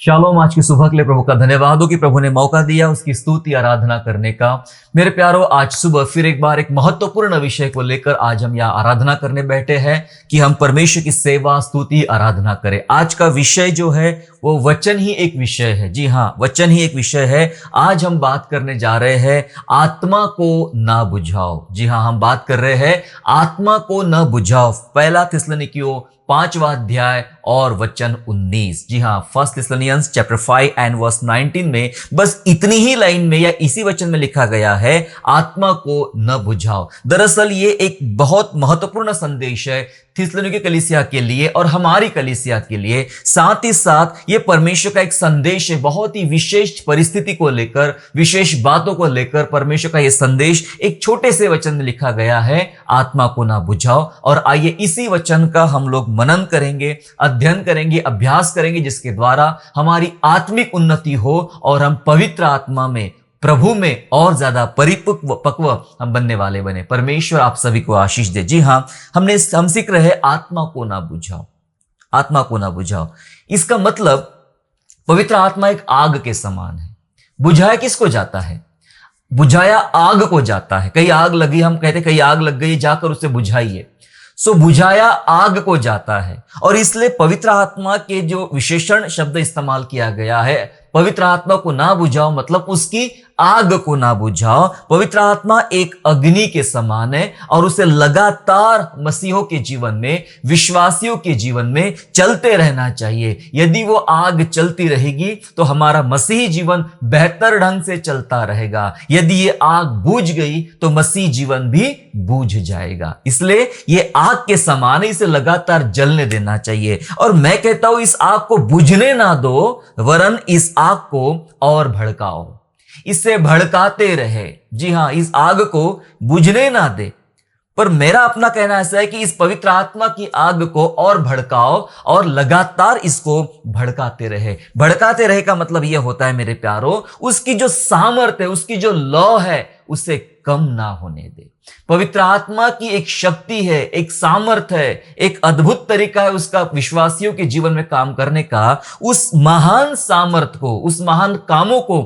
Shalom. आज की सुबह के लिए प्रभु का धन्यवाद हो कि प्रभु ने मौका दिया उसकी स्तुति आराधना करने का। मेरे प्यारो, आज सुबह फिर एक बार एक महत्वपूर्ण विषय को लेकर आज हम यहाँ आराधना करने बैठे हैं कि हम परमेश्वर की सेवा स्तुति आराधना करें। आज का विषय जो है वो वचन ही एक विषय है। जी हाँ, वचन ही एक विषय है। आज हम बात करने जा रहे हैं आत्मा को ना बुझाओ। जी हाँ, हम बात कर रहे हैं आत्मा को न बुझाओ। पहला थिस्सलुनीकियों 5वां अध्याय और वचन 19। जी हाँ, फर्स्ट थिस्सलुनियंस चैप्टर 5 एंड वर्स 19 में बस इतनी ही लाइन में या इसी वचन में लिखा गया है आत्मा को न बुझाओ। दरअसल ये एक बहुत महत्वपूर्ण संदेश है थिस्सलुनीके कलीसिया के लिए और हमारी कलीसिया के लिए। साथ ही साथ ये परमेश्वर का एक संदेश है, बहुत ही विशेष परिस्थिति को लेकर, विशेष बातों को लेकर परमेश्वर का ये संदेश एक छोटे से वचन में लिखा गया है, आत्मा को ना बुझाओ। और आइए इसी वचन का हम लोग मनन करेंगे, अध्ययन करेंगे, अभ्यास करेंगे, जिसके द्वारा हमारी आत्मिक उन्नति हो और हम पवित्र आत्मा में, प्रभु में और ज्यादा पक्व हम बनने वाले बने। परमेश्वर आप सभी को आशीष दे। जी हाँ, हम सीख रहे हैं आत्मा को ना बुझाओ, आत्मा को ना बुझाओ। इसका मतलब पवित्र आत्मा एक आग के समान है। बुझाया किसको जाता है? बुझाया आग को जाता है। कहीं आग लगी, हम कहते कहीं आग लग गई, जाकर उसे बुझाइए। सो बुझाया आग को जाता है। और इसलिए पवित्र आत्मा के जो विशेषण शब्द इस्तेमाल किया गया है, पवित्र आत्मा को ना बुझाओ मतलब उसकी आग को ना बुझाओ। पवित्र आत्मा एक अग्नि के समान है और उसे लगातार मसीहों के जीवन में, विश्वासियों के जीवन में चलते रहना चाहिए। यदि वो आग चलती रहेगी तो हमारा मसीही जीवन बेहतर ढंग से चलता रहेगा। यदि ये आग बुझ गई तो मसीह जीवन भी बुझ जाएगा। इसलिए ये आग के समान है, इसे लगातार जलने देना चाहिए। और मैं कहता हूं इस आग को बुझने ना दो, वरन इस आग को और भड़काओ, इसे भड़काते रहे। जी हां, इस आग को बुझने ना दे। पर मेरा अपना कहना ऐसा है कि इस पवित्र आत्मा की आग को और भड़काओ और लगातार इसको भड़काते रहे। भड़काते रहे का मतलब यह होता है मेरे प्यारो, उसकी जो सामर्थ्य है, उसकी जो लौ है, उसे कम ना होने दे। पवित्र आत्मा की एक शक्ति है, एक सामर्थ्य है, एक अद्भुत तरीका है उसका विश्वासियों के जीवन में काम करने का। उस महान सामर्थ्य को, उस महान कामों को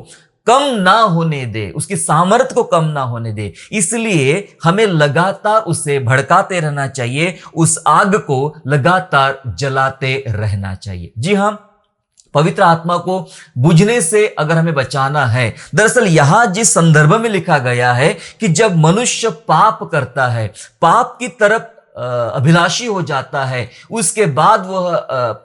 कम ना होने दे, उसकी सामर्थ्य को कम ना होने दे। इसलिए हमें लगातार उसे भड़काते रहना चाहिए, उस आग को लगातार जलाते रहना चाहिए। जी हां, पवित्र आत्मा को बुझने से अगर हमें बचाना है, दरअसल यहां जिस संदर्भ में लिखा गया है कि जब मनुष्य पाप करता है, पाप की तरफ अभिलाषी हो जाता है, उसके बाद वह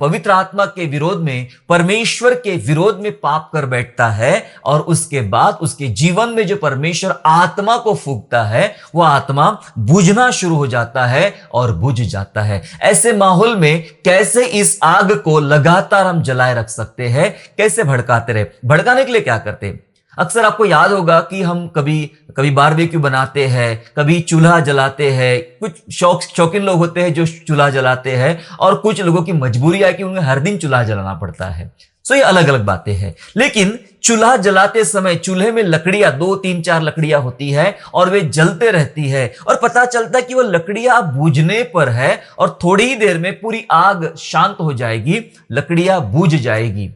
पवित्र आत्मा के विरोध में, परमेश्वर के विरोध में पाप कर बैठता है और उसके बाद उसके जीवन में जो परमेश्वर आत्मा को फूंकता है, वह आत्मा बुझना शुरू हो जाता है और बुझ जाता है। ऐसे माहौल में कैसे इस आग को लगातार हम जलाए रख सकते हैं? कैसे भड़काते रहे? भड़काने के लिए क्या करते हैं? अक्सर आपको याद होगा कि हम कभी बारबेक्यू बनाते हैं, कभी चूल्हा जलाते हैं। कुछ शौकीन लोग होते हैं जो चूल्हा जलाते हैं और कुछ लोगों की मजबूरी है कि उन्हें हर दिन चूल्हा जलाना पड़ता है। सो ये अलग अलग बातें हैं। लेकिन चूल्हा जलाते समय चूल्हे में लकड़ियां, 2, 3, 4 लकड़ियां होती है और वे जलते रहती है और पता चलता है कि वो लकड़ियां बुझने पर है और थोड़ी ही देर में पूरी आग शांत हो जाएगी, लकड़ियां बुझ जाएगी।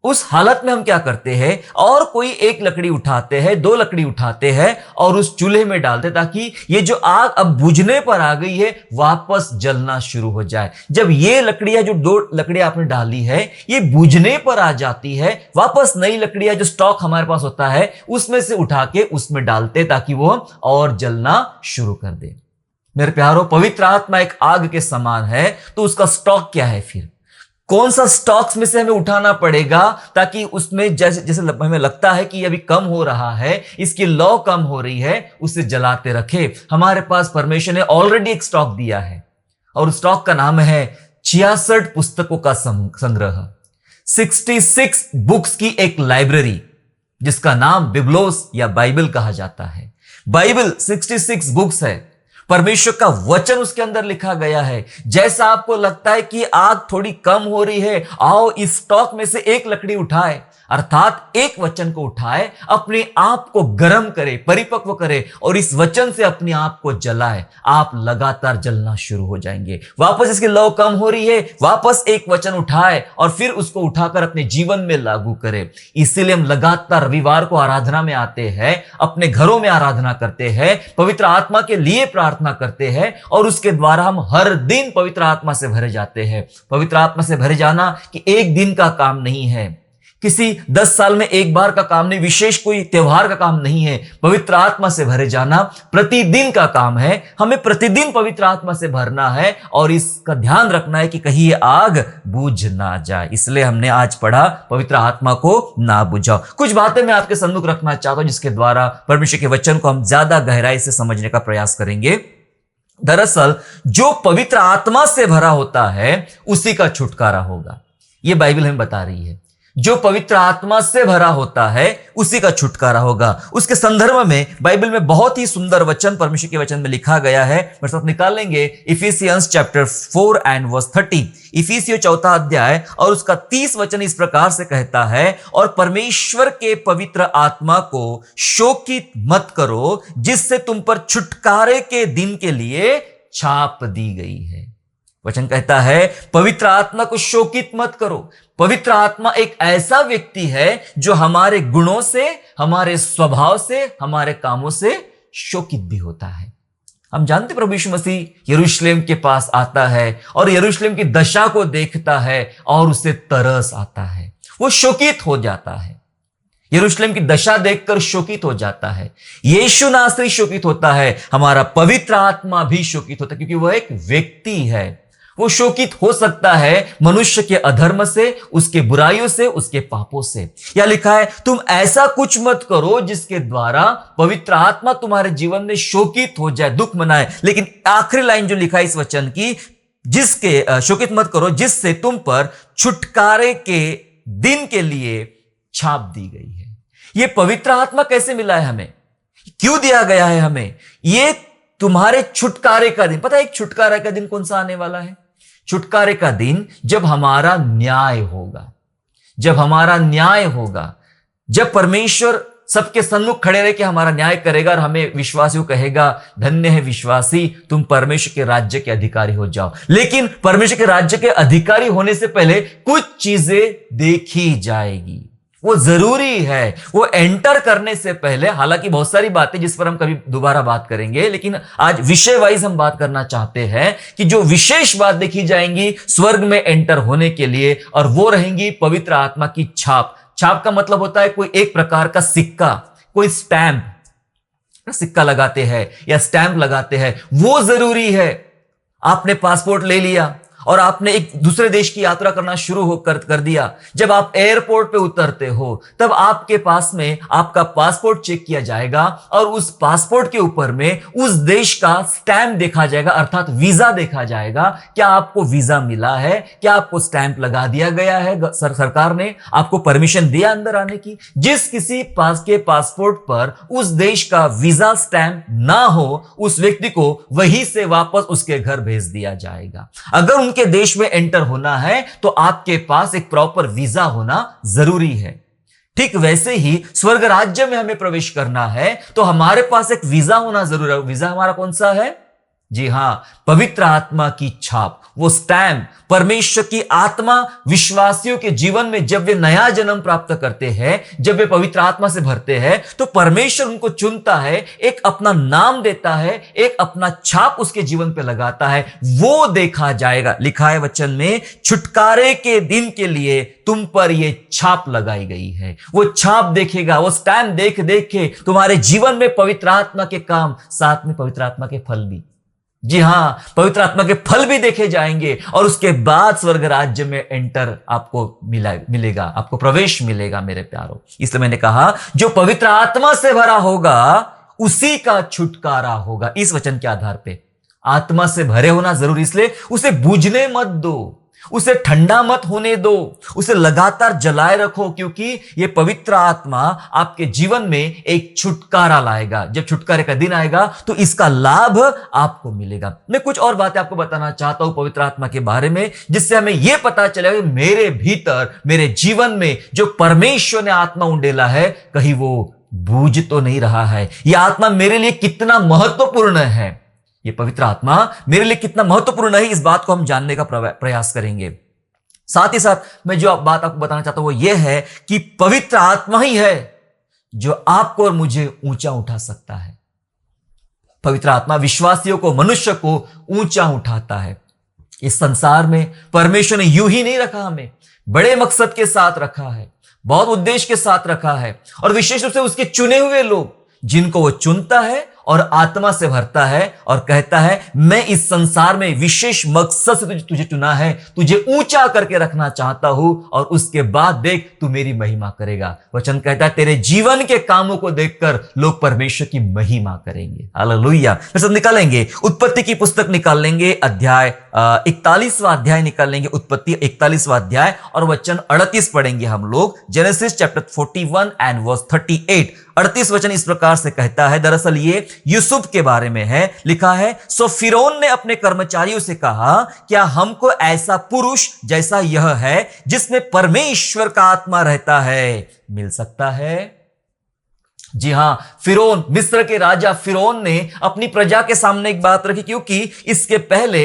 उस हालत में हम क्या करते हैं? और कोई एक लकड़ी उठाते हैं, 2 लकड़ी उठाते हैं और उस चूल्हे में डालते, ताकि ये जो आग अब बुझने पर आ गई है वापस जलना शुरू हो जाए। जब ये लकड़ियां, जो 2 लकड़ियां आपने डाली है, ये बुझने पर आ जाती है, वापस नई लकड़ियां जो स्टॉक हमारे पास होता है उसमें से उठा के उसमें डालते ताकि वो और जलना शुरू कर दे। मेरे प्यारो, पवित्र आत्मा एक आग के समान है, तो उसका स्टॉक क्या है? फिर कौन सा स्टॉक्स में से हमें उठाना पड़ेगा ताकि उसमें जैसे हमें लगता है कि अभी कम हो रहा है, इसकी लौ कम हो रही है, उसे जलाते रखे। हमारे पास परमेश्वर ने ऑलरेडी एक स्टॉक दिया है और उस स्टॉक का नाम है 66 पुस्तकों का संग्रह, 66 बुक्स की एक लाइब्रेरी, जिसका नाम बिब्लोस या बाइबल कहा जाता है। बाइबल 66 बुक्स है। परमेश्वर का वचन उसके अंदर लिखा गया है। जैसा आपको लगता है कि आग थोड़ी कम हो रही है, आओ इस स्टॉक में से एक लकड़ी उठाए, अर्थात एक वचन को उठाए, अपने आप को गर्म करे, परिपक्व करे और इस वचन से अपने आप को जलाए। आप लगातार जलना शुरू हो जाएंगे। वापस इसकी लौ कम हो रही है, वापस एक वचन उठाए और फिर उसको उठाकर अपने जीवन में लागू करे। इसीलिए हम लगातार रविवार को आराधना में आते हैं, अपने घरों में आराधना करते हैं, पवित्र आत्मा के लिए प्रार्थना करते हैं और उसके द्वारा हम हर दिन पवित्र आत्मा से भरे जाते हैं। पवित्र आत्मा से भरे जाना कि एक दिन का काम नहीं है, किसी 10 साल में एक बार का काम नहीं, विशेष कोई त्योहार का काम नहीं है। पवित्र आत्मा से भरे जाना प्रतिदिन का काम है। हमें प्रतिदिन पवित्र आत्मा से भरना है और इसका ध्यान रखना है कि कहीं ये आग बुझ ना जाए। इसलिए हमने आज पढ़ा, पवित्र आत्मा को ना बुझाओ। कुछ बातें मैं आपके सम्मुख रखना चाहता हूं जिसके द्वारा परमेश्वर के वचन को हम ज्यादा गहराई से समझने का प्रयास करेंगे। दरअसल जो पवित्र आत्मा से भरा होता है उसी का छुटकारा होगा, यह बाइबल हमें बता रही है। जो पवित्र आत्मा से भरा होता है उसी का छुटकारा होगा। उसके संदर्भ में बाइबल में बहुत ही सुंदर वचन परमेश्वर के वचन में लिखा गया है। मेरे साथ निकाल लेंगे इफिसियंस चैप्टर 4 एंड वर्स 30। इफिसियों 4 अध्याय और उसका 30 वचन इस प्रकार से कहता है, और परमेश्वर के पवित्र आत्मा को शोकित मत करो, जिससे तुम पर छुटकारे के दिन के लिए छाप दी गई है। वचन कहता है पवित्र आत्मा को शोकित मत करो। पवित्र आत्मा एक ऐसा व्यक्ति है जो हमारे गुणों से, हमारे स्वभाव से, हमारे कामों से शोकित भी होता है। हम जानते प्रभु यीशु मसीह यरूशलेम के पास आता है और यरूशलेम की दशा को देखता है और उसे तरस आता है, वो शोकित हो जाता है। यरूशलेम की दशा देखकर शोकित हो जाता है। यीशु नासरी शोकित होता है, हमारा पवित्र आत्मा भी शोकित होता है, क्योंकि वह एक व्यक्ति है। वो शोकित हो सकता है मनुष्य के अधर्म से, उसके बुराइयों से, उसके पापों से। या लिखा है तुम ऐसा कुछ मत करो जिसके द्वारा पवित्र आत्मा तुम्हारे जीवन में शोकित हो जाए, दुख मनाए। लेकिन आखिरी लाइन जो लिखा है इस वचन की, जिसके शोकित मत करो जिससे तुम पर छुटकारे के दिन के लिए छाप दी गई है। यह पवित्र आत्मा कैसे मिला है हमें, क्यों दिया गया है हमें? यह तुम्हारे छुटकारे का दिन। पता है एक छुटकारे का दिन कौन सा आने वाला है? छुटकारे का दिन जब हमारा न्याय होगा, जब हमारा न्याय होगा, जब परमेश्वर सबके सन्मुख खड़े रह के हमारा न्याय करेगा और हमें विश्वासियों कहेगा, धन्य है विश्वासी, तुम परमेश्वर के राज्य के अधिकारी हो जाओ। लेकिन परमेश्वर के राज्य के अधिकारी होने से पहले कुछ चीजें देखी जाएगी, वो जरूरी है। वो एंटर करने से पहले, हालांकि बहुत सारी बातें जिस पर हम कभी दोबारा बात करेंगे, लेकिन आज विषय वाइज हम बात करना चाहते हैं कि जो विशेष बात देखी जाएंगी स्वर्ग में एंटर होने के लिए, और वो रहेंगी पवित्र आत्मा की छाप। छाप का मतलब होता है कोई एक प्रकार का सिक्का, कोई स्टैंप, सिक्का लगाते हैं या स्टैंप लगाते हैं, वो जरूरी है। आपने पासपोर्ट ले लिया और आपने एक दूसरे देश की यात्रा करना शुरू कर दिया। जब आप एयरपोर्ट पे उतरते हो तब आपके पास में आपका पासपोर्ट चेक किया जाएगा और उस पासपोर्ट के ऊपर में उस देश का स्टैंप देखा जाएगा, अर्थात वीजा देखा जाएगा। क्या आपको वीजा मिला है? क्या आपको स्टैंप लगा दिया गया है? सरकार ने आपको परमिशन दिया अंदर आने की? जिस किसी के पासपोर्ट पर उस देश का वीजा स्टैंप ना हो, उस व्यक्ति को वहीं से वापस उसके घर भेज दिया जाएगा। अगर के देश में एंटर होना है तो आपके पास एक प्रॉपर वीजा होना जरूरी है। ठीक वैसे ही स्वर्ग राज्य में हमें प्रवेश करना है तो हमारे पास एक वीजा होना जरूरी है। वीजा हमारा कौन सा है? जी हां, पवित्र आत्मा की छाप, वो स्टैम्प। परमेश्वर की आत्मा विश्वासियों के जीवन में जब वे नया जन्म प्राप्त करते हैं, जब वे पवित्र आत्मा से भरते हैं, तो परमेश्वर उनको चुनता है, एक अपना नाम देता है, एक अपना छाप उसके जीवन पे लगाता है। वो देखा जाएगा। लिखा है वचन में, छुटकारे के दिन के लिए तुम पर ये छाप लगाई गई है। वो छाप देखेगा, वो स्टैम्प देख देख के तुम्हारे जीवन में पवित्र आत्मा के काम, साथ में पवित्र आत्मा के फल भी। जी हां, पवित्र आत्मा के फल भी देखे जाएंगे और उसके बाद स्वर्ग राज्य में एंटर आपको मिलेगा, आपको प्रवेश मिलेगा मेरे प्यारों। इसलिए मैंने कहा जो पवित्र आत्मा से भरा होगा उसी का छुटकारा होगा। इस वचन के आधार पे आत्मा से भरे होना जरूरी, इसलिए उसे बूझने मत दो, उसे ठंडा मत होने दो, उसे लगातार जलाए रखो, क्योंकि यह पवित्र आत्मा आपके जीवन में एक छुटकारा लाएगा। जब छुटकारे का दिन आएगा तो इसका लाभ आपको मिलेगा। मैं कुछ और बातें आपको बताना चाहता हूं पवित्र आत्मा के बारे में, जिससे हमें यह पता चलेगा कि मेरे भीतर, मेरे जीवन में जो परमेश्वर ने आत्मा उंडेला है, कहीं वो बूझ तो नहीं रहा है। यह आत्मा मेरे लिए कितना महत्वपूर्ण है, ये पवित्र आत्मा मेरे लिए कितना महत्वपूर्ण है, इस बात को हम जानने का प्रयास करेंगे। साथ ही साथ मैं जो बात आपको बताना चाहता हूं वो ये है कि पवित्र आत्मा ही है जो आपको और मुझे ऊंचा उठा सकता है। पवित्र आत्मा विश्वासियों को, मनुष्य को ऊंचा उठाता है। इस संसार में परमेश्वर ने यूं ही नहीं रखा, हमें बड़े मकसद के साथ रखा है, बहुत उद्देश्य के साथ रखा है, और विशेष रूप से उसके चुने हुए लोग जिनको वो चुनता है और आत्मा से भरता है और कहता है मैं इस संसार में विशेष मकसद से तुझे चुना है, तुझे ऊंचा करके रखना चाहता हूं, और उसके बाद देख तू मेरी महिमा करेगा। वचन कहता है तेरे जीवन के कामों को देखकर लोग परमेश्वर की महिमा करेंगे। हालेलुया। फिर सब निकालेंगे, उत्पत्ति की पुस्तक निकाल लेंगे, अध्याय 41वां अध्याय निकाल लेंगे, उत्पत्ति 41वां अध्याय और वचन 38 पढ़ेंगे हम लोग। Genesis chapter 41 and verse 38। 38 वचन इस प्रकार से कहता है, दरअसल ये यूसुफ के बारे में है। लिखा है, सो फिरौन ने अपने कर्मचारियों से कहा, क्या हमको ऐसा पुरुष जैसा यह है जिसमें परमेश्वर का आत्मा रहता है मिल सकता है? जी हां, फिरौन, मिस्र के राजा फिरौन ने अपनी प्रजा के सामने एक बात रखी, क्योंकि इसके पहले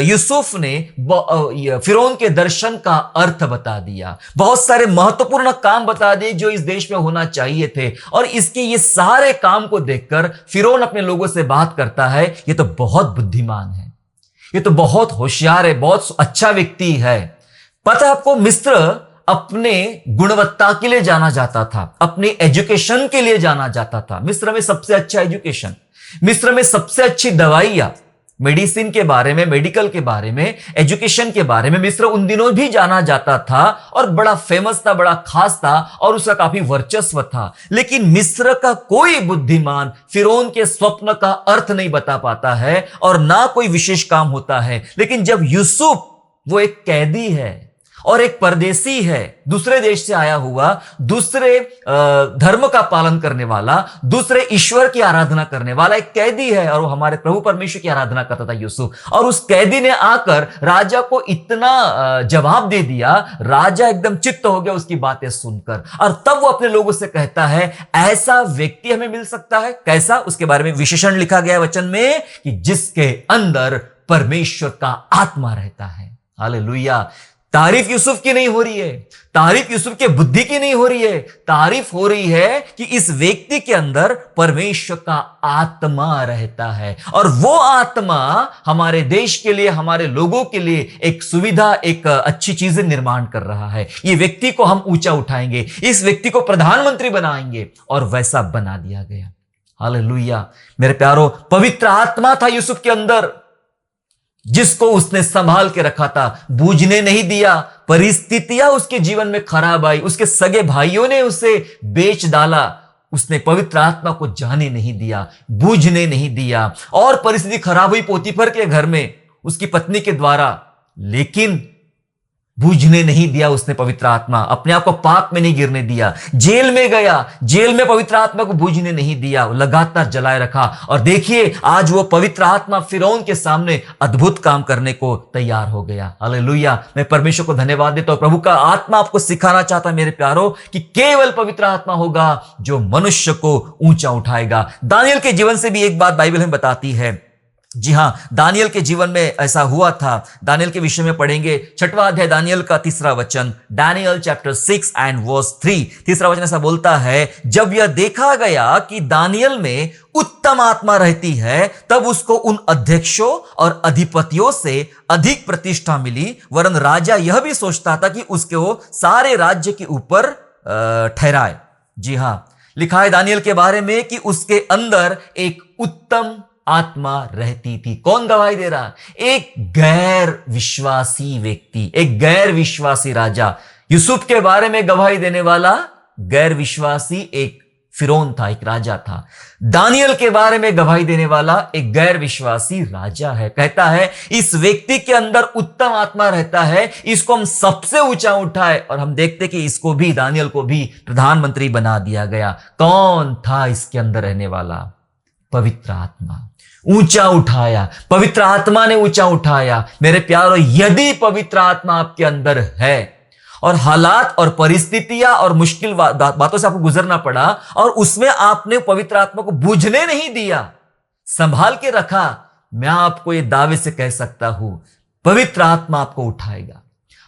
यूसुफ ने फिरौन के दर्शन का अर्थ बता दिया, बहुत सारे महत्वपूर्ण काम बता दिए जो इस देश में होना चाहिए थे, और इसके ये सारे काम को देखकर फिरौन अपने लोगों से बात करता है, ये तो बहुत बुद्धिमान है, ये तो बहुत होशियार है, बहुत अच्छा व्यक्ति है। पता है आपको, मिस्र अपने गुणवत्ता के लिए जाना जाता था, अपने एजुकेशन के लिए जाना जाता था। मिस्र में सबसे अच्छा एजुकेशन, मिस्र में सबसे अच्छी दवाइयां, मेडिसिन के बारे में, मेडिकल के बारे में, एजुकेशन के बारे में मिस्र उन दिनों भी जाना जाता था और बड़ा फेमस था, बड़ा खास था और उसका काफी वर्चस्व था। लेकिन मिस्र का कोई बुद्धिमान फिरौन के स्वप्न का अर्थ नहीं बता पाता है और ना कोई विशेष काम होता है। लेकिन जब यूसुफ, वो एक कैदी है और एक परदेसी है, दूसरे देश से आया हुआ, दूसरे धर्म का पालन करने वाला, दूसरे ईश्वर की आराधना करने वाला एक कैदी है, और वो हमारे प्रभु परमेश्वर की आराधना करता था यूसुफ। और उस कैदी ने आकर राजा को इतना जवाब दे दिया, राजा एकदम चित्त हो गया उसकी बातें सुनकर, और तब वो अपने लोगों से कहता है ऐसा व्यक्ति हमें मिल सकता है। कैसा? उसके बारे में विशेषण लिखा गया वचन में कि जिसके अंदर परमेश्वर का आत्मा रहता है। हालेलुया। तारीफ यूसुफ की नहीं हो रही है, तारीफ यूसुफ के बुद्धि की नहीं हो रही है, तारीफ हो रही है कि इस व्यक्ति के अंदर परमेश्वर का आत्मा रहता है, और वो आत्मा हमारे देश के लिए, हमारे लोगों के लिए एक सुविधा, एक अच्छी चीजें निर्माण कर रहा है। ये व्यक्ति को हम ऊंचा उठाएंगे, इस व्यक्ति को प्रधानमंत्री बनाएंगे, और वैसा बना दिया गया। हालेलुया। मेरे प्यारो, पवित्र आत्मा था यूसुफ के अंदर, जिसको उसने संभाल के रखा था, बूझने नहीं दिया। परिस्थितियां उसके जीवन में खराब आई, उसके सगे भाइयों ने उसे बेच डाला, उसने पवित्र आत्मा को जाने नहीं दिया, बूझने नहीं दिया, और परिस्थिति खराब हुई पोतीफर के घर में उसकी पत्नी के द्वारा, लेकिन बूझने नहीं दिया उसने पवित्र आत्मा, अपने आप को पाप में नहीं गिरने दिया। जेल में गया, जेल में पवित्र आत्मा को बूझने नहीं दिया, लगातार जलाए रखा, और देखिए आज वो पवित्र आत्मा फिरौन के सामने अद्भुत काम करने को तैयार हो गया। हालेलुया। मैं परमेश्वर को धन्यवाद देता हूं। प्रभु का आत्मा आपको सिखाना चाहता है मेरे प्यारो कि केवल पवित्र आत्मा होगा जो मनुष्य को ऊंचा उठाएगा। दानियल के जीवन से भी एक बात बाइबल हमें बताती है। जी हां, दानियल के जीवन में ऐसा हुआ था। दानियल के विषय में पढ़ेंगे 6वां अध्याय, दानियल का 3रा वचन, दानियल चैप्टर 6 एंड वर्स 3। 3रा वचन ऐसा बोलता है, जब यह देखा गया कि दानियल में उत्तम आत्मा रहती है, तब उसको उन अध्यक्षों और अधिपतियों से अधिक प्रतिष्ठा मिली, वरन राजा यह भी सोचता था कि उसको सारे राज्य के ऊपर ठहराए। जी हां, लिखा है दानियल के बारे में कि उसके अंदर एक उत्तम आत्मा रहती थी। कौन गवाही दे रहा? एक गैर विश्वासी व्यक्ति, एक गैर विश्वासी राजा। यूसुफ के बारे में गवाही देने वाला गैर विश्वासी एक फिरौन था, एक राजा था। दानियल के बारे में गवाही देने वाला एक गैर विश्वासी राजा है। कहता है इस व्यक्ति के अंदर उत्तम आत्मा रहता है, इसको हम सबसे ऊंचा उठाए। और हम देखते कि इसको भी, दानियल को भी प्रधानमंत्री बना दिया गया। कौन था इसके अंदर रहने वाला? पवित्र आत्मा। ऊंचा उठाया, पवित्र आत्मा ने ऊंचा उठाया। मेरे प्यारो, यदि पवित्र आत्मा आपके अंदर है और हालात और परिस्थितियां और मुश्किल बातों से आपको गुजरना पड़ा और उसमें आपने पवित्र आत्मा को बूझने नहीं दिया, संभाल के रखा, मैं आपको यह दावे से कह सकता हूं, पवित्र आत्मा आपको उठाएगा।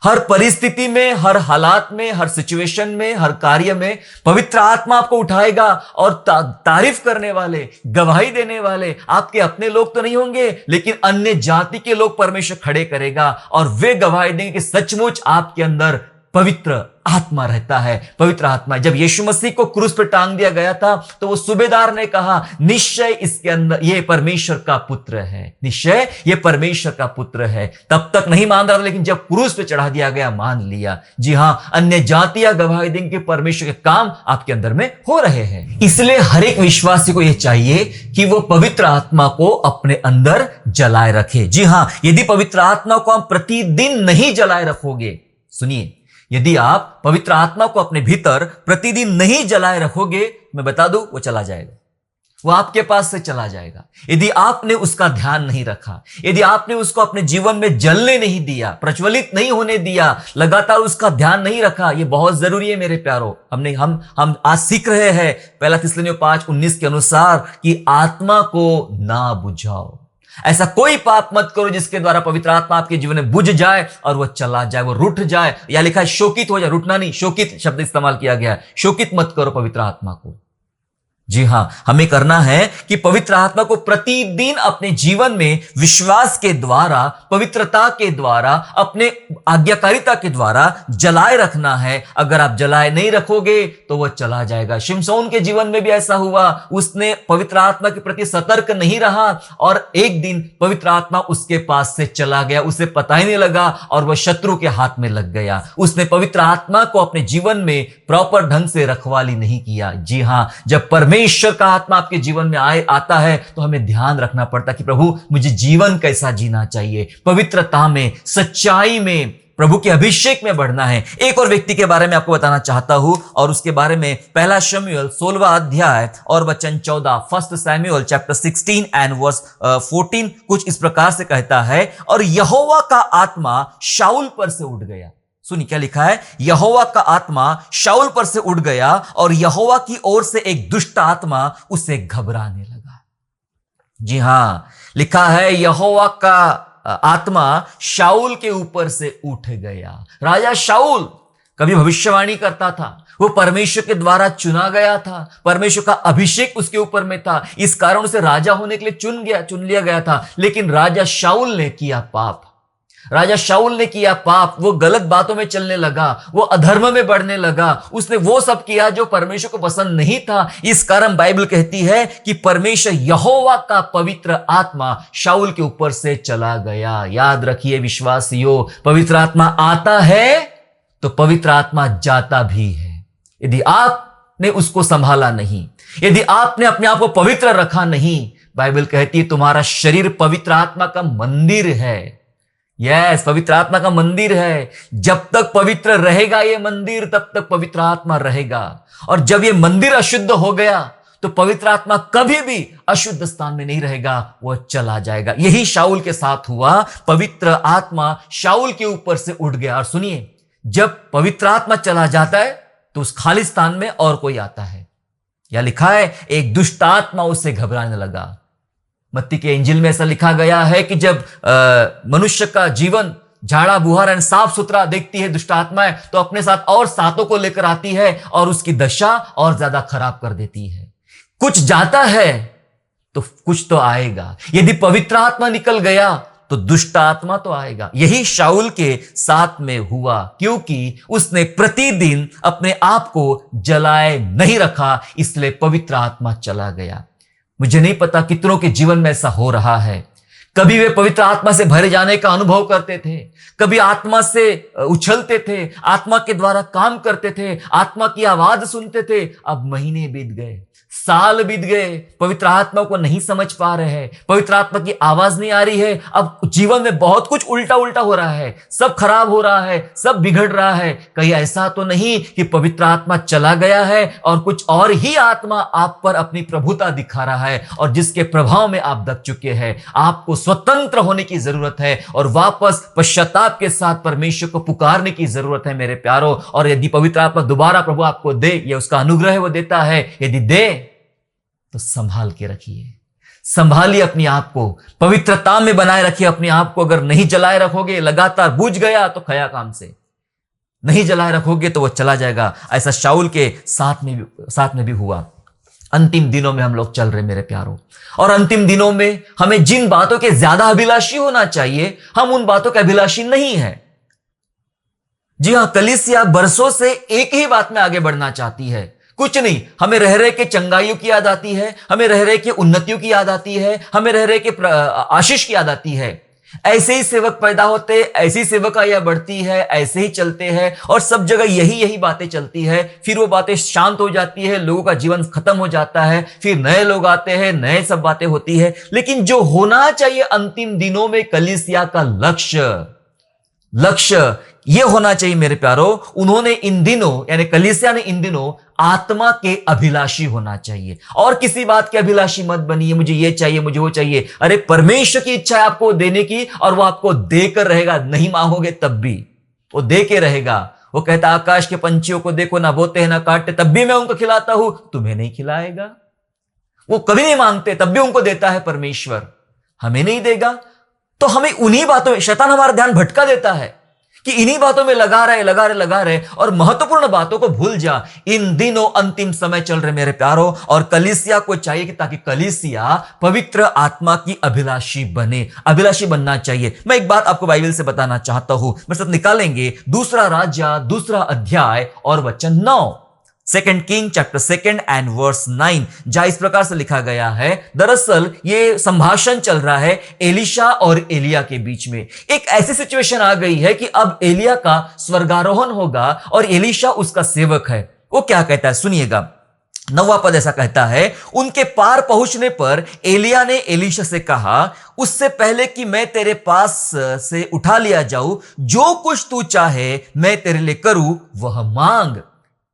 हर परिस्थिति में, हर हालात में, हर सिचुएशन में, हर कार्य में पवित्र आत्मा आपको उठाएगा। और तारीफ करने वाले, गवाही देने वाले आपके अपने लोग तो नहीं होंगे, लेकिन अन्य जाति के लोग परमेश्वर खड़े करेगा और वे गवाही देंगे कि सचमुच आपके अंदर पवित्र आत्मा रहता है। पवित्र आत्मा। जब यीशु मसीह को क्रूस पर टांग दिया गया था तो वो सूबेदार ने कहा निश्चय इसके अंदर ये परमेश्वर का पुत्र है, निश्चय ये परमेश्वर का पुत्र है। तब तक नहीं मान रहा था, लेकिन जब क्रूस पे चढ़ा दिया गया मान लिया। जी हां, अन्य जातियां गवाही देंगे कि परमेश्वर के काम आपके अंदर में हो रहे हैं। इसलिए हर एक विश्वासी को यह चाहिए कि वो पवित्र आत्मा को अपने अंदर जलाए रखे। जी हां, यदि पवित्र आत्मा को आप प्रतिदिन नहीं जलाए रखोगे, सुनिए, यदि आप पवित्र आत्मा को अपने भीतर प्रतिदिन नहीं जलाए रखोगे, मैं बता दूं, वो चला जाएगा, वो आपके पास से चला जाएगा। यदि आपने उसका ध्यान नहीं रखा, यदि आपने उसको अपने जीवन में जलने नहीं दिया, प्रज्वलित नहीं होने दिया, लगातार उसका ध्यान नहीं रखा, ये बहुत जरूरी है मेरे प्यारो। हम आज सीख रहे हैं 1 थिस्सलुनीय 5:19 के अनुसार कि आत्मा को ना बुझाओ। ऐसा कोई पाप मत करो जिसके द्वारा पवित्र आत्मा आपके जीवन में बुझ जाए और वह चला जाए, वो रुठ जाए, या लिखा है शोकित हो जाए, रुठना नहीं, शोकित शब्द इस्तेमाल किया गया है। शोकित मत करो पवित्र आत्मा को। जी हां, हमें करना है कि पवित्र आत्मा को प्रतिदिन अपने जीवन में विश्वास के द्वारा, पवित्रता के द्वारा, अपने आज्ञाकारिता के द्वारा जलाए रखना है। अगर आप जलाए नहीं रखोगे तो वह चला जाएगा। शिमशोन के जीवन में भी ऐसा हुआ, उसने पवित्र आत्मा के प्रति सतर्क नहीं रहा और एक दिन पवित्र आत्मा उसके पास से चला गया, उसे पता ही नहीं लगा और वह शत्रु के हाथ में लग गया। उसने पवित्र आत्मा को अपने जीवन में प्रॉपर ढंग से रखवाली नहीं किया। जी हां, जब परमेश्वर का आत्मा आपके जीवन में आता है तो हमें ध्यान रखना पड़ता कि प्रभु मुझे जीवन कैसा जीना चाहिए, पवित्रता में, सच्चाई में, प्रभु के अभिषेक में बढ़ना है। एक और व्यक्ति के बारे में आपको बताना चाहता हूं और उसके बारे में 1 शमूएल 16वां अध्याय और वचन 14, 1 सैमुअल चैप्टर 16 एंड वर्स 14 कुछ इस प्रकार से कहता है, और यहोवा का आत्मा शाऊल पर से उठ गया। सुनिए क्या लिखा है, यहोवा का आत्मा शाऊल पर से उठ गया और यहोवा की ओर से एक दुष्ट आत्मा उसे घबराने लगा। जी हां, लिखा है यहोवा का आत्मा शाऊल के ऊपर से उठ गया। राजा शाऊल कभी भविष्यवाणी करता था, वो परमेश्वर के द्वारा चुना गया था, परमेश्वर का अभिषेक उसके ऊपर में था, इस कारण उसे राजा होने के लिए चुन लिया गया था। लेकिन राजा शाऊल ने किया पाप, राजा शाऊल ने किया पाप, वो गलत बातों में चलने लगा, वो अधर्म में बढ़ने लगा, उसने वो सब किया जो परमेश्वर को पसंद नहीं था। इस कारण बाइबल कहती है कि परमेश्वर यहोवा का पवित्र आत्मा शाऊल के ऊपर से चला गया। याद रखिए विश्वासियों, पवित्र आत्मा आता है तो पवित्र आत्मा जाता भी है। यदि आपने उसको संभाला नहीं, यदि आपने अपने आप को पवित्र रखा नहीं, बाइबल कहती है तुम्हारा शरीर पवित्र आत्मा का मंदिर है। यस, पवित्र आत्मा का मंदिर है। जब तक पवित्र रहेगा ये मंदिर, तब तक पवित्र आत्मा रहेगा। और जब ये मंदिर अशुद्ध हो गया तो पवित्र आत्मा कभी भी अशुद्ध स्थान में नहीं रहेगा, वह चला जाएगा। यही शाऊल के साथ हुआ, पवित्र आत्मा शाऊल के ऊपर से उठ गया। और सुनिए, जब पवित्र आत्मा चला जाता है तो उस खाली स्थान में और कोई आता है। या लिखा है एक दुष्ट आत्मा उससे घबराने लगा। मत्ती के इंजिल में ऐसा लिखा गया है कि जब मनुष्य का जीवन झाड़ा बुहार एंड साफ सुथरा देखती है दुष्ट आत्माएं, तो अपने साथ और सातों को लेकर आती है और उसकी दशा और ज्यादा खराब कर देती है। कुछ जाता है तो कुछ तो आएगा। यदि पवित्र आत्मा निकल गया तो दुष्ट आत्मा तो आएगा। यही शाऊल के साथ में हुआ, क्योंकि उसने प्रतिदिन अपने आप को जलाए नहीं रखा, इसलिए पवित्र आत्मा चला गया। मुझे नहीं पता कितनों के जीवन में ऐसा हो रहा है। कभी वे पवित्र आत्मा से भरे जाने का अनुभव करते थे, कभी आत्मा से उछलते थे, आत्मा के द्वारा काम करते थे, आत्मा की आवाज सुनते थे। अब महीने बीत गए, साल बीत गए, पवित्र आत्मा को नहीं समझ पा रहे हैं, पवित्र आत्मा की आवाज नहीं आ रही है। अब जीवन में बहुत कुछ उल्टा उल्टा हो रहा है, सब खराब हो रहा है, सब बिगड़ रहा है। कहीं ऐसा तो नहीं कि पवित्र आत्मा चला गया है और कुछ और ही आत्मा आप पर अपनी प्रभुता दिखा रहा है और जिसके प्रभाव में आप दब चुके हैं। आपको स्वतंत्र होने की जरूरत है और वापस पश्चाताप के साथ परमेश्वर को पुकारने की जरूरत है मेरे प्यारों। और यदि पवित्र आत्मा दोबारा प्रभु आपको दे, ये उसका अनुग्रह है, वो देता है। यदि दे तो संभाल के रखिए, संभालिए अपने आप को, पवित्रता में बनाए रखिए अपने आप को। अगर नहीं जलाए रखोगे, लगातार बुझ गया तो खया काम से, नहीं जलाए रखोगे तो वो चला जाएगा। ऐसा शाऊल के साथ में भी हुआ। अंतिम दिनों में हम लोग चल रहे मेरे प्यारों, और अंतिम दिनों में हमें जिन बातों के ज्यादा अभिलाषी होना चाहिए, हम उन बातों के अभिलाषी नहीं है। जी हां, कलीसिया बरसों से एक ही बात में आगे बढ़ना चाहती है, कुछ नहीं। हमें रह रहे के चंगाइयों की याद आती है, हमें रह रहे के उन्नतियों की याद आती है, हमें रह रहे के आशीष की याद आती है। ऐसे ही सेवक पैदा होते, ऐसी सेवकाइयां बढ़ती है, ऐसे ही चलते हैं और सब जगह यही बातें चलती है। फिर वो बातें शांत हो जाती है, लोगों का जीवन खत्म हो जाता है, फिर नए लोग आते हैं, नए सब बातें होती है। लेकिन जो होना चाहिए अंतिम दिनों में कलीसिया का लक्ष्य ये होना चाहिए मेरे प्यारों। उन्होंने इन दिनों, यानी कलीसिया ने इन दिनों आत्मा के अभिलाषी होना चाहिए। और किसी बात के अभिलाषी मत बनिए, मुझे ये चाहिए, मुझे वो चाहिए। अरे परमेश्वर की इच्छा है आपको देने की, और वो आपको देकर रहेगा। नहीं मांगोगे तब भी वो दे के रहेगा। वो कहता आकाश के पंछियों को देखो, ना बोते हैं ना काटते, तब भी मैं उनको खिलाता हूं, तुम्हें नहीं खिलाएगा। वो कभी नहीं मांगते, तब भी उनको देता है परमेश्वर। हमें नहीं देगा तो हमें उन्हीं बातों में शैतान हमारा ध्यान भटका देता है कि इन्हीं बातों में लगा रहे और महत्वपूर्ण बातों को भूल जा। इन दिनों अंतिम समय चल रहे मेरे प्यारों, और कलीसिया को चाहिए कि ताकि कलीसिया पवित्र आत्मा की अभिलाषी बने, अभिलाषी बनना चाहिए। मैं एक बात आपको बाइबल से बताना चाहता हूं, मेरे साथ निकालेंगे दूसरा राजा 2 अध्याय और वचन 9, 2 किंग चैप्टर 2 एंड वर्स 9, जहां इस प्रकार से लिखा गया है। दरअसल ये संभाषण चल रहा है एलिशा और एलिया के बीच में। एक ऐसी सिचुएशन आ गई है कि अब एलिया का स्वर्गारोहण होगा और एलिशा उसका सेवक है। वो क्या कहता है सुनिएगा, 9वां पद ऐसा कहता है, उनके पार पहुंचने पर एलिया ने एलिशा से कहा, उससे पहले कि मैं तेरे पास से उठा लिया जाऊं, जो कुछ तू चाहे मैं तेरे लिए करूं वह मांग।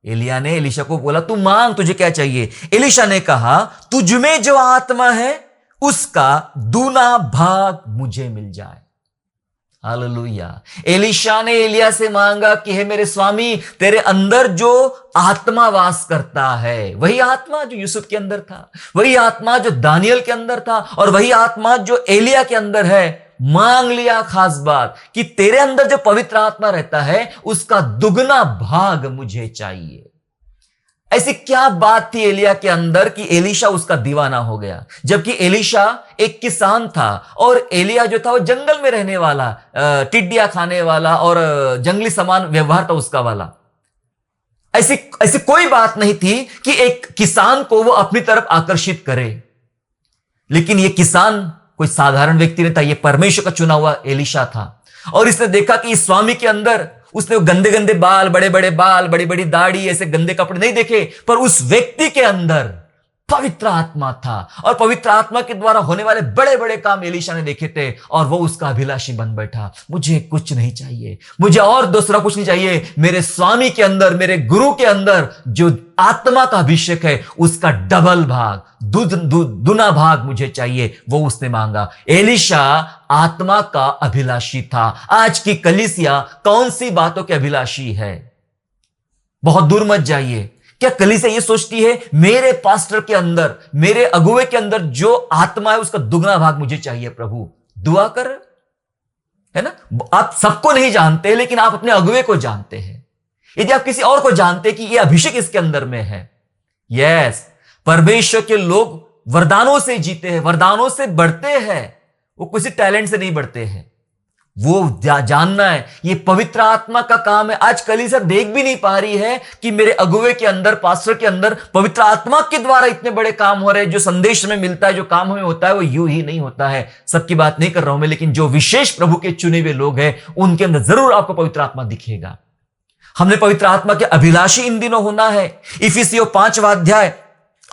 एलिया ने एलिशा को बोला, तू मांग, तुझे क्या चाहिए? एलिशा ने कहा, तुझ में जो आत्मा है उसका दूना भाग मुझे मिल जाए। हालेलुया। एलिशा ने एलिया से मांगा कि हे मेरे स्वामी, तेरे अंदर जो आत्मा वास करता है, वही आत्मा जो यूसुफ के अंदर था, वही आत्मा जो दानियल के अंदर था, और वही आत्मा जो एलिया के अंदर है। मांग लिया खास बात कि तेरे अंदर जो पवित्र आत्मा रहता है उसका दुगना भाग मुझे चाहिए। ऐसी क्या बात थी एलिया के अंदर कि एलिशा उसका दीवाना हो गया? जबकि एलिशा एक किसान था और एलिया जो था वो जंगल में रहने वाला, टिड्डियां खाने वाला और जंगली सामान व्यवहार था उसका वाला। ऐसी कोई बात नहीं थी कि एक किसान को वो अपनी तरफ आकर्षित करे। लेकिन ये किसान कोई साधारण व्यक्ति नहीं था, ये परमेश्वर का चुना हुआ एलिशा था। और इसने देखा कि इस स्वामी के अंदर, उसने गंदे गंदे बाल, बड़े बड़े बाल, बड़ी बड़ी दाढ़ी, ऐसे गंदे कपड़े नहीं देखे, पर उस व्यक्ति के अंदर पवित्र आत्मा था और पवित्र आत्मा के द्वारा होने वाले बड़े बड़े काम एलिशा ने देखे थे और वो उसका अभिलाषी बन बैठा। मुझे कुछ नहीं चाहिए, मुझे और दूसरा कुछ नहीं चाहिए। मेरे स्वामी के अंदर, मेरे गुरु के अंदर जो आत्मा का अभिषेक है उसका डबल भाग, दुना भाग मुझे चाहिए। वो उसने मांगा। एलिशा आत्मा का अभिलाषी था। आज की कलीसिया कौन सी बातों के अभिलाषी है? बहुत दूर मत जाइए। क्या कलीसिया ये सोचती है मेरे पास्टर के अंदर, मेरे अगुवे के अंदर जो आत्मा है उसका दुगना भाग मुझे चाहिए? प्रभु दुआ कर, है ना? आप सबको नहीं जानते लेकिन आप अपने अगुवे को जानते हैं। यदि आप किसी और को जानते कि ये अभिषेक इसके अंदर में है, यस, परमेश्वर के लोग वरदानों से जीते हैं, वरदानों से बढ़ते हैं। वो किसी टैलेंट से नहीं बढ़ते हैं, वो जानना है। ये पवित्र आत्मा का काम है। आज कलीसिया देख भी नहीं पा रही है कि मेरे अगुवे के अंदर, पास्टर के अंदर पवित्र आत्मा के द्वारा इतने बड़े काम हो रहे हैं। जो संदेश में मिलता है, जो काम हमें होता है, वो यूं ही नहीं होता है। सबकी बात नहीं कर रहा हूं मैं, लेकिन जो विशेष प्रभु के चुने हुए लोग हैं, उनके अंदर जरूर आपको पवित्र आत्मा दिखेगा। हमने पवित्र आत्मा के अभिलाषी इन दिनों होना है। इफिसियों 5वां अध्याय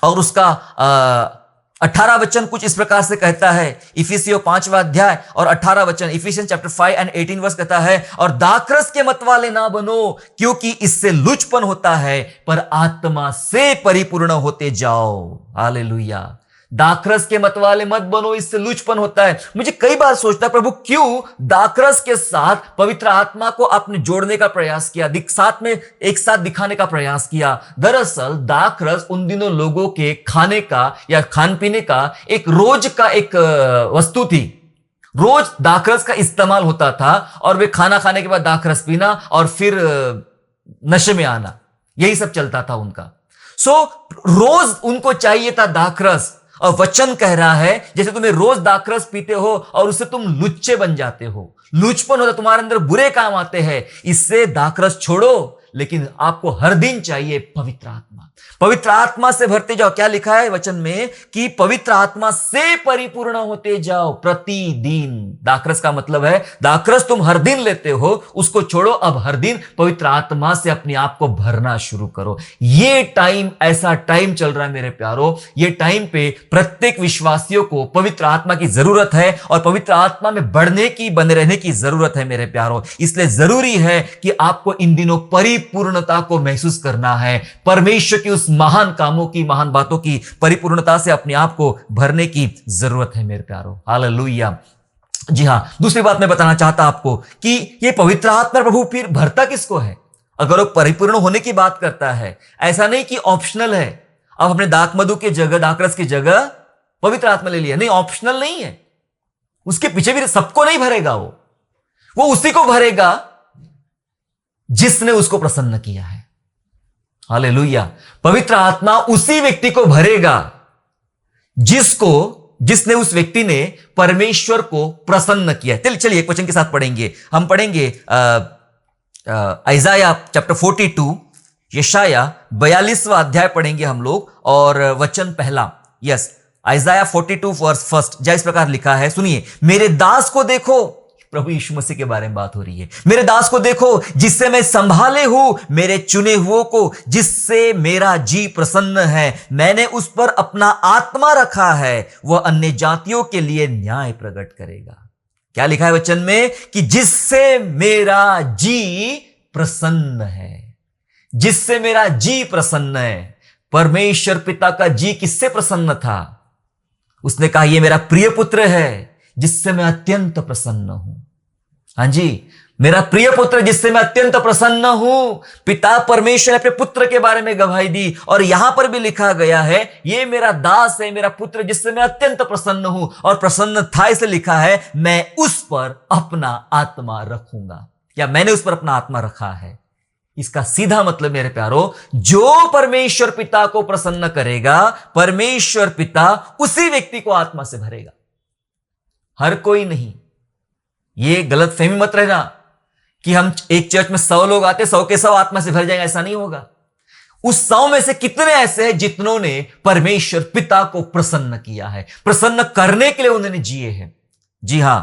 और उसका 18 वचन कुछ इस प्रकार से कहता है। इफिसियों 5वां अध्याय और 18 वचन, इफिसियंस चैप्टर 5 एंड 18 वर्स कहता है, और दाखरस के मतवाले ना बनो, क्योंकि इससे लुचपन होता है, पर आत्मा से परिपूर्ण होते जाओ। हालेलुया। दाखरस के मतवाले मत बनो, इससे लुचपन होता है। मुझे कई बार सोचता प्रभु क्यों दाखरस के साथ पवित्र आत्मा को आपने जोड़ने का प्रयास किया, साथ में एक साथ दिखाने का प्रयास किया। दरअसल दाखरस उन दिनों लोगों के खाने का या खान पीने का एक रोज का एक वस्तु थी। रोज दाखरस का इस्तेमाल होता था और वे खाना खाने के बाद दाखरस पीना और फिर नशे में आना, यही सब चलता था उनका। रोज उनको चाहिए था दाखरस। और वचन कह रहा है जैसे तुम्हें रोज दाखरस पीते हो और उससे तुम लुच्चे बन जाते हो, लुचपन होता, तुम्हारे अंदर बुरे काम आते हैं, इससे दाखरस छोड़ो। लेकिन आपको हर दिन चाहिए पवित्र आत्मा। पवित्र आत्मा से भरते जाओ। क्या लिखा है वचन में कि पवित्र आत्मा से परिपूर्ण होते जाओ प्रतिदिन। दाखरस का मतलब है दाखरस तुम हर दिन लेते हो, उसको छोड़ो, अब हर दिन पवित्र आत्मा से अपने आप को भरना शुरू करो। ये टाइम ऐसा टाइम चल रहा है मेरे प्यारो, ये टाइम पे प्रत्येक विश्वासियों को पवित्र आत्मा की जरूरत है और पवित्र आत्मा में बढ़ने की, बने रहने की जरूरत है मेरे प्यारो। इसलिए जरूरी है कि आपको इन दिनों परिपूर्णता को महसूस करना है। परमेश्वर की उस महान कामों की, महान बातों की परिपूर्णता से अपने आप को भरने की जरूरत है मेरे प्यारो। हालेलुया। जी हां, दूसरी बात मैं बताना चाहता आपको कि ये पवित्र आत्मा प्रभु फिर भरता किसको है? अगर वो परिपूर्ण होने की बात करता है, ऐसा नहीं कि ऑप्शनल है। अब अपने दाखमधु की जगह, दाखरस की जगह पवित्र आत्मा ले लिया, नहीं, ऑप्शनल नहीं है। उसके पीछे भी सबको नहीं भरेगा, वो उसी को भरेगा जिसने उसको प्रसन्न किया है। हालेलुया। पवित्र आत्मा उसी व्यक्ति को भरेगा जिसने उस व्यक्ति ने परमेश्वर को प्रसन्न किया। चलिए एक वचन के साथ पढ़ेंगे। हम पढ़ेंगे आइजाया चैप्टर 42, यशाया 42वां अध्याय पढ़ेंगे हम लोग, और वचन पहला। यस, आइजाया 42 वर्स 1 जहाँ इस प्रकार लिखा है, सुनिए। मेरे दास को देखो, प्रभु यीशु मसीह के बारे में बात हो रही है। मेरे दास को देखो जिससे मैं संभाले हूं, मेरे चुने हुओं को जिससे मेरा जी प्रसन्न है। मैंने उस पर अपना आत्मा रखा है, वह अन्य जातियों के लिए न्याय प्रकट करेगा। क्या लिखा है वचन में कि जिससे मेरा जी प्रसन्न है, जिससे मेरा जी प्रसन्न है। परमेश्वर पिता का जी किससे प्रसन्न था? उसने कहा यह मेरा प्रिय पुत्र है जिससे मैं अत्यंत प्रसन्न हूं। हां जी, मेरा प्रिय पुत्र जिससे मैं अत्यंत प्रसन्न हूं। पिता परमेश्वर ने अपने पुत्र के बारे में गवाही दी, और यहां पर भी लिखा गया है ये मेरा दास है, मेरा पुत्र जिससे मैं अत्यंत प्रसन्न हूं। और प्रसन्न था इसलिए लिखा है मैं उस पर अपना आत्मा रखूंगा, या मैंने उस पर अपना आत्मा रखा है। इसका सीधा मतलब मेरे प्यारो, जो परमेश्वर पिता को प्रसन्न करेगा, परमेश्वर पिता उसी व्यक्ति को आत्मा से भरेगा, हर कोई नहीं। ये गलत फहमी मत रहना कि हम एक चर्च में 100 लोग आते, 100 के 100 आत्मा से भर जाएंगे, ऐसा नहीं होगा। उस 100 में से कितने ऐसे हैं जितनों ने परमेश्वर पिता को प्रसन्न किया है, प्रसन्न करने के लिए उन्होंने जिए हैं। जी हां,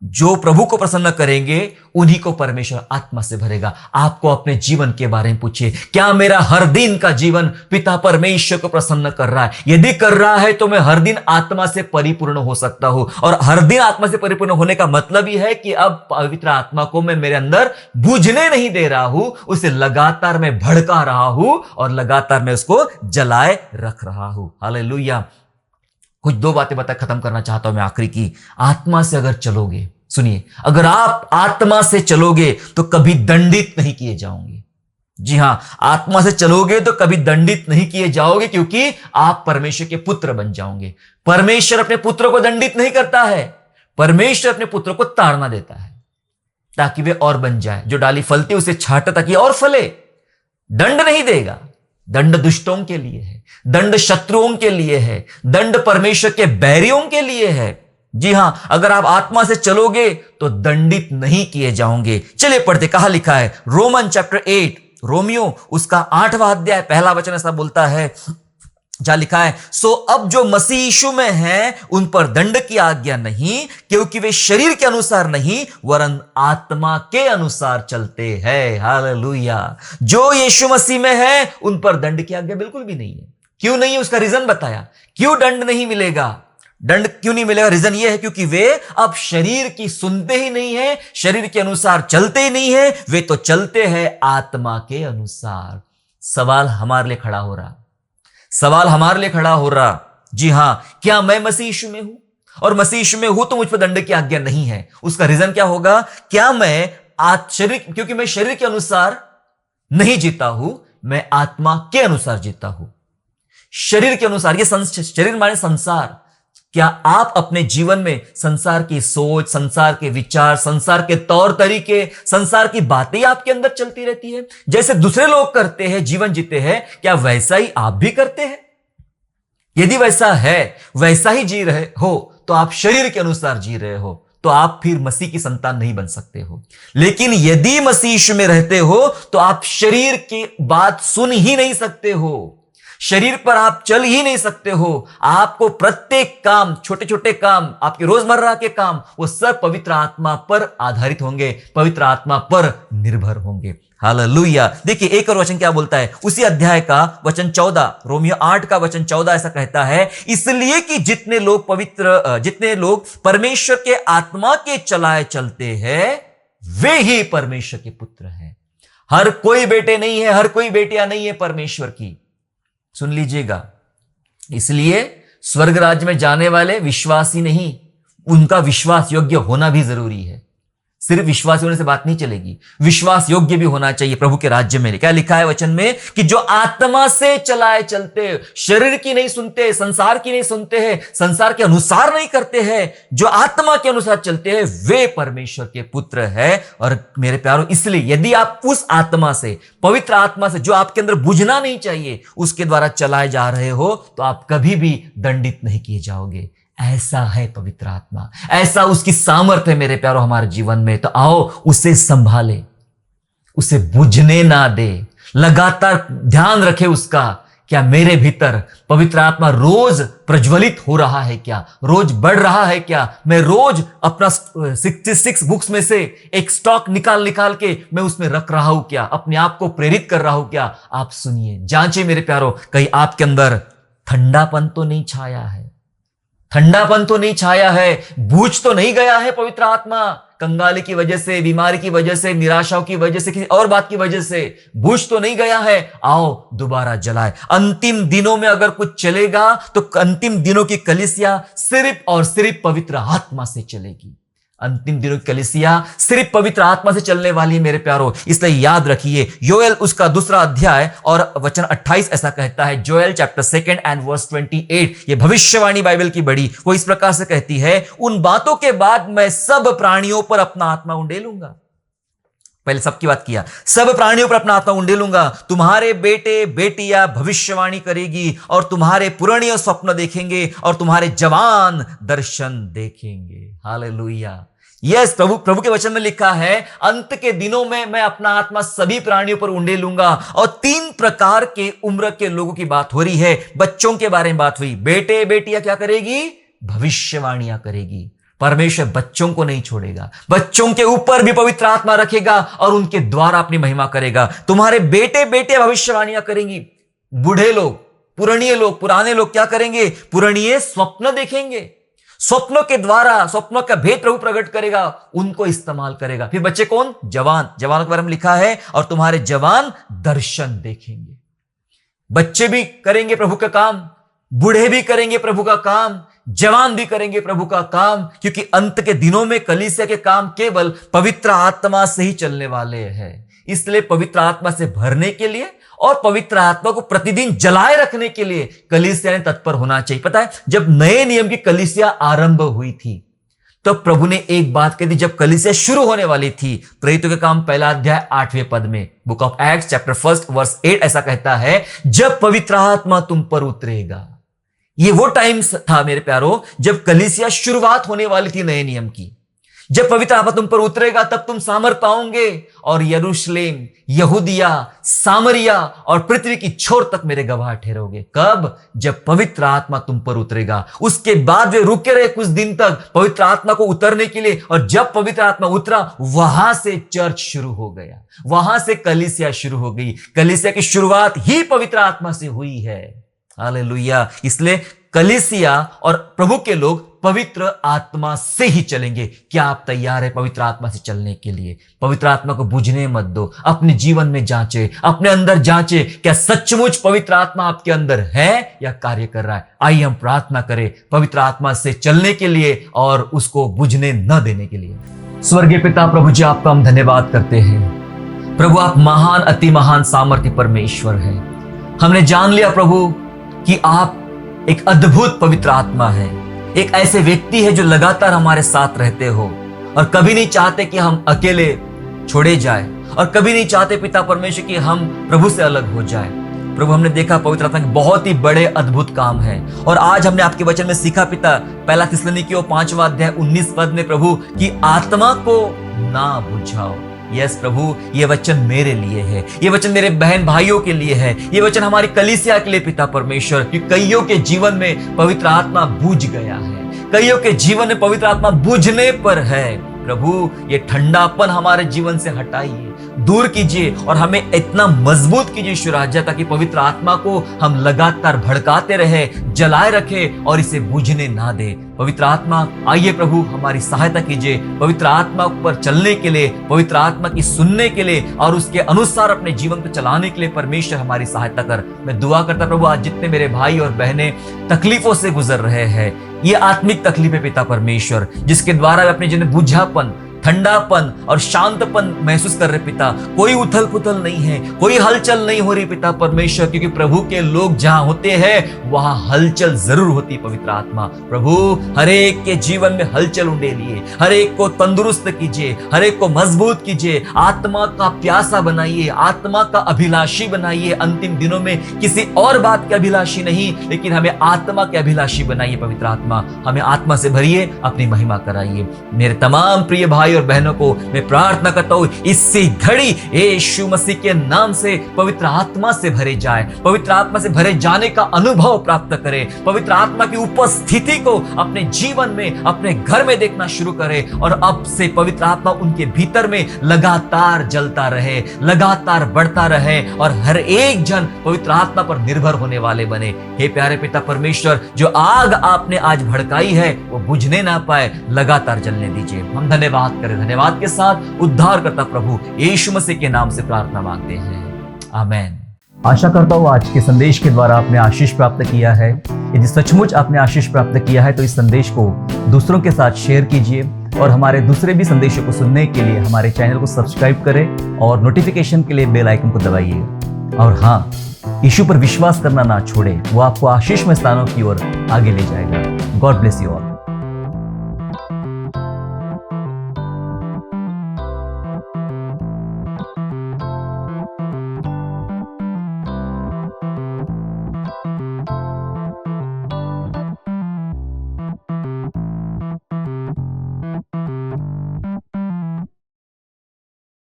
जो प्रभु को प्रसन्न करेंगे उन्हीं को परमेश्वर आत्मा से भरेगा। आपको अपने जीवन के बारे में पूछिए, क्या मेरा हर दिन का जीवन पिता परमेश्वर को प्रसन्न कर रहा है? यदि कर रहा है तो मैं हर दिन आत्मा से परिपूर्ण हो सकता हूं। और हर दिन आत्मा से परिपूर्ण होने का मतलब ही है कि अब पवित्र आत्मा को मैं मेरे अंदर बुझने नहीं दे रहा हूं, उसे लगातार मैं भड़का रहा हूं और लगातार मैं उसको जलाए रख रहा हूं। हालेलुया। कुछ 2 बातें बता खत्म करना चाहता हूं मैं आखिरी की। आत्मा से अगर चलोगे, सुनिए, अगर आप आत्मा से चलोगे तो कभी दंडित नहीं किए जाओगे। जी हां, आत्मा से चलोगे तो कभी दंडित नहीं किए जाओगे, क्योंकि आप परमेश्वर के पुत्र बन जाओगे। परमेश्वर अपने पुत्र को दंडित नहीं करता है, परमेश्वर अपने पुत्र को ताड़ना देता है ताकि वे और बन जाए। जो डाली फलती उसे छांटे ताकि और फले। दंड नहीं देगा। दंड दुष्टों के लिए है, दंड शत्रुओं के लिए है, दंड परमेश्वर के बैरियों के लिए है। जी हां, अगर आप आत्मा से चलोगे तो दंडित नहीं किए जाओगे। चलिए पढ़ते, कहा लिखा है रोमन चैप्टर 8, रोमियो उसका 8वां अध्याय पहला वचन ऐसा बोलता है, जहां लिखा है, सो अब जो मसीह यीशु में हैं उन पर दंड की आज्ञा नहीं, क्योंकि वे शरीर के अनुसार नहीं वरन आत्मा के अनुसार चलते हैं। हालेलुया। जो यीशु मसीह में है उन पर दंड की आज्ञा बिल्कुल भी नहीं है। क्यों नहीं? उसका रीजन बताया, क्यों दंड नहीं मिलेगा। दंड क्यों नहीं मिलेगा? रीजन यह है क्योंकि वे अब शरीर की सुनते ही नहीं है, शरीर के अनुसार चलते ही नहीं है, वे तो चलते हैं आत्मा के अनुसार। सवाल हमारे लिए खड़ा हो रहा, सवाल हमारे लिए खड़ा हो रहा, जी हां, क्या मैं मसीह यीशु में हूं? और मसीह यीशु में हूं तो मुझ पर दंड की आज्ञा नहीं है। उसका रीजन क्या होगा? क्या मैं शरीर, क्योंकि मैं शरीर के अनुसार नहीं जीता हूं, मैं आत्मा के अनुसार जीता हूं। शरीर के अनुसार, ये शरीर माने संसार। क्या आप अपने जीवन में संसार की सोच, संसार के विचार, संसार के तौर तरीके, संसार की बातें आपके अंदर चलती रहती है? जैसे दूसरे लोग करते हैं, जीवन जीते हैं, क्या वैसा ही आप भी करते हैं? यदि वैसा है, वैसा ही जी रहे हो, तो आप शरीर के अनुसार जी रहे हो, तो आप फिर मसीह की संतान नहीं बन सकते हो। लेकिन यदि मसीह यीशु में रहते हो तो आप शरीर की बात सुन ही नहीं सकते हो, शरीर पर आप चल ही नहीं सकते हो। आपको प्रत्येक काम, छोटे छोटे काम, आपके रोजमर्रा के काम, वो सब पवित्र आत्मा पर आधारित होंगे, पवित्र आत्मा पर निर्भर होंगे। हालेलुया। देखिए एक और वचन क्या बोलता है, उसी अध्याय का वचन 14, रोमियो 8 का वचन 14 ऐसा कहता है, इसलिए कि जितने लोग परमेश्वर के आत्मा के चलाए चलते हैं वे ही परमेश्वर के पुत्र हैं। हर कोई बेटे नहीं है, हर कोई बेटियां नहीं है परमेश्वर की। सुन लीजिएगा, इसलिए स्वर्ग राज्य में जाने वाले विश्वासी नहीं, उनका विश्वास योग्य होना भी जरूरी है। सिर्फ विश्वासी होने से बात नहीं चलेगी, विश्वास योग्य भी होना चाहिए प्रभु के राज्य में। क्या लिखा है वचन में कि जो आत्मा से चलाए चलते, शरीर की नहीं सुनते, संसार की नहीं सुनते हैं, संसार के अनुसार नहीं करते हैं, जो आत्मा के अनुसार चलते हैं वे परमेश्वर के पुत्र हैं। और मेरे प्यारों, इसलिए यदि आप उस आत्मा से, पवित्र आत्मा से, जो आपके अंदर बुझना नहीं चाहिए, उसके द्वारा चलाए जा रहे हो, तो आप कभी भी दंडित नहीं किए जाओगे। ऐसा है पवित्र आत्मा, ऐसा उसकी सामर्थ्य है मेरे प्यारों हमारे जीवन में। तो आओ उसे संभाले, उसे बुझने ना दे, लगातार ध्यान रखे उसका, क्या मेरे भीतर पवित्र आत्मा रोज प्रज्वलित हो रहा है, क्या रोज बढ़ रहा है, क्या मैं रोज अपना 66 बुक्स में से एक स्टॉक निकाल के मैं उसमें रख रहा हूं, क्या अपने आप को प्रेरित कर रहा हूं क्या? आप सुनिए, जांचिए मेरे प्यारों, कहीं आपके अंदर ठंडापन तो नहीं छाया है, ठंडापन तो नहीं छाया है, बूझ तो नहीं गया है पवित्र आत्मा, कंगाली की वजह से, बीमारी की वजह से, निराशाओं की वजह से, किसी और बात की वजह से बूझ तो नहीं गया है। आओ दोबारा जलाए। अंतिम दिनों में अगर कुछ चलेगा तो अंतिम दिनों की कलीसिया सिर्फ और सिर्फ पवित्र आत्मा से चलेगी। अंतिम दिनों की कलीसिया सिर्फ पवित्र आत्मा से चलने वाली है मेरे प्यारों। इसलिए याद रखिए, योएल उसका 2 अध्याय और वचन 28 ऐसा कहता है, जोएल चैप्टर 2 एंड वर्स 28, ये भविष्यवाणी बाइबल की बड़ी, वो इस प्रकार से कहती है, उन बातों के बाद मैं सब प्राणियों पर अपना आत्मा उंडेलूंगा। पहले सबकी बात किया, सब प्राणियों पर अपना आत्मा उंडेलूंगा, तुम्हारे बेटे बेटियां भविष्यवाणी करेगी, और तुम्हारे पुराने स्वप्न देखेंगे, और तुम्हारे जवान दर्शन देखेंगे। हालेलुया। यस, प्रभु के वचन में लिखा है, अंत के दिनों में मैं अपना आत्मा सभी प्राणियों पर उंडेलूंगा। और 3 प्रकार के उम्र के लोगों की बात हो रही है, बच्चों के बारे में बात हुई। बेटे बेटियां क्या करेगी? भविष्यवाणियां करेगी। परमेश्वर बच्चों को नहीं छोड़ेगा, बच्चों के ऊपर भी पवित्र आत्मा रखेगा और उनके द्वारा अपनी महिमा करेगा। तुम्हारे बेटे बेटे भविष्यवाणियां करेंगी। बूढ़े लोग, पुराने लोग क्या करेंगे? पुराने स्वप्न देखेंगे, स्वप्नों के द्वारा स्वप्नों का भेद प्रभु प्रकट करेगा, उनको इस्तेमाल करेगा। फिर बच्चे कौन? जवानों के बारे में लिखा है, और तुम्हारे जवान दर्शन देखेंगे। बच्चे भी करेंगे प्रभु का काम, बूढ़े भी करेंगे प्रभु का काम, जवान भी करेंगे प्रभु का काम, क्योंकि अंत के दिनों में कलीसिया के काम केवल पवित्र आत्मा से ही चलने वाले हैं। इसलिए पवित्र आत्मा से भरने के लिए और पवित्र आत्मा को प्रतिदिन जलाए रखने के लिए कलीसिया ने तत्पर होना चाहिए। पता है, जब नए नियम की कलीसिया आरंभ हुई थी तो प्रभु ने एक बात कही थी, जब कलीसिया शुरू होने वाली थी। प्रेरितों के काम 1 अध्याय 8वें पद में, book of Acts chapter 1 verse 8 ऐसा कहता है, जब पवित्र आत्मा तुम पर उतरेगा। ये वो टाइम था मेरे प्यारो जब कलीसिया शुरुआत होने वाली थी नए नियम की। जब पवित्र आत्मा तुम पर उतरेगा तब तुम सामर्थ पाओगे और यरूशलेम, यहूदिया, सामरिया और पृथ्वी की छोर तक मेरे गवाह ठहरोगे। कब? जब पवित्र आत्मा तुम पर उतरेगा। उसके बाद वे रुके रहे कुछ दिन तक पवित्र आत्मा को उतरने के लिए, और जब पवित्र आत्मा उतरा वहां से चर्च शुरू हो गया, वहां से कलीसिया शुरू हो गई। कलीसिया की शुरुआत ही पवित्र आत्मा से हुई है। हालेलुया। इसलिए कलीसिया और प्रभु के लोग पवित्र आत्मा से ही चलेंगे। क्या आप तैयार हैं पवित्र आत्मा से चलने के लिए? पवित्र आत्मा को बुझने मत दो, अपने जीवन में जांचे, अपने अंदर जांचे, क्या सचमुच पवित्र आत्मा आपके अंदर है या कार्य कर रहा है। आइए हम प्रार्थना करें पवित्र आत्मा से चलने के लिए और उसको बुझने न देने के लिए। स्वर्गीय पिता प्रभु जी, आपका हम धन्यवाद करते हैं। प्रभु आप महान, अति महान सामर्थ्य परमेश्वर हैं। हमने जान लिया प्रभु कि आप एक अद्भुत पवित्र आत्मा है, एक ऐसे व्यक्ति है जो लगातार हमारे साथ रहते हो और कभी नहीं चाहते कि हम अकेले छोड़े जाए, और कभी नहीं चाहते पिता परमेश्वर कि हम प्रभु से अलग हो जाए। प्रभु हमने देखा पवित्र आत्मा के बहुत ही बड़े अद्भुत काम है, और आज हमने आपके वचन में सीखा पिता, पहला थिस्सलुनीकियों 5वां अध्याय 19 पद में प्रभु कि आत्मा को ना बुझाओ। यस प्रभु, ये वचन मेरे लिए है, ये वचन मेरे बहन भाइयों के लिए है, ये वचन हमारी कलीसिया के लिए पिता परमेश्वर, कि कईयों के जीवन में पवित्र आत्मा बुझ गया है, कईयों के जीवन में पवित्र आत्मा बुझने पर है। प्रभु ये ठंडापन हमारे जीवन से हटाइए, दूर कीजिए और हमें इतना मजबूत कीजिए ईश्वर राजा, ताकि पवित्र आत्मा को हम लगातार भड़काते रहे, जलाए रखे और इसे बुझने ना दे। पवित्र आत्मा आइए प्रभु हमारी सहायता कीजिए, पवित्र आत्मा पर चलने के लिए, पवित्र आत्मा की सुनने के लिए और उसके अनुसार अपने जीवन को चलाने के लिए परमेश्वर हमारी सहायता कर। मैं दुआ करता प्रभु, आज जितने मेरे भाई और बहनें तकलीफों से गुजर रहे हैं, ये आत्मिक तकलीफें पिता परमेश्वर, जिसके द्वारा अपने जीवन में बुझापन, ठंडापन और शांतपन महसूस कर रहे पिता, कोई उथल पुथल नहीं है, कोई हलचल नहीं हो रही पिता परमेश्वर, क्योंकि प्रभु के लोग जहां होते हैं वहां हलचल जरूर होती। पवित्र आत्मा प्रभु हर एक के जीवन में हलचल उंडेलिए, हर एक को तंदुरुस्त कीजिए, हर एक को मजबूत कीजिए, आत्मा का प्यासा बनाइए, आत्मा का अभिलाषी बनाइए। अंतिम दिनों में किसी और बात के अभिलाषी नहीं, लेकिन हमें आत्मा के अभिलाषी बनाइए। पवित्र आत्मा हमें आत्मा से भरिए, अपनी महिमा कराइए। मेरे तमाम प्रिय भाई और बहनों को मैं प्रार्थना करता हूं, इसी घड़ी यीशु मसीह के नाम से पवित्र आत्मा से भरे जाए, पवित्र आत्मा से भरे जाने का अनुभव प्राप्त करें, पवित्र आत्मा की उपस्थिति को अपने जीवन में, अपने घर में देखना शुरू करें, और अब से पवित्र आत्मा उनके भीतर में लगातार जलता रहे, लगातार बढ़ता रहे, और हर एक जन पवित्र आत्मा पर निर्भर होने वाले बने। हे प्यारे पिता परमेश्वर, जो आग आपने आज भड़काई है वो बुझने ना पाए, लगातार जलने दीजिए। हम धन्यवाद करें, धन्यवाद के साथ उद्धार करता प्रभु यीशु मसीह के नाम से प्रार्थना मांगते हैं, आमेन। आशा करता हूँ आज के संदेश के द्वारा आपने आशीष प्राप्त किया है। यदि सचमुच आपने आशीष प्राप्त किया है तो इस संदेश को दूसरों के साथ शेयर कीजिए, और हमारे दूसरे भी संदेशों को सुनने के लिए हमारे चैनल को सब्सक्राइब करें और नोटिफिकेशन के लिए बेल आइकन को दबाइए। और हाँ, यीशु पर विश्वास करना ना छोड़े, वो आपको आशीषमय स्थानों की ओर आगे ले जाएगा। God bless you all.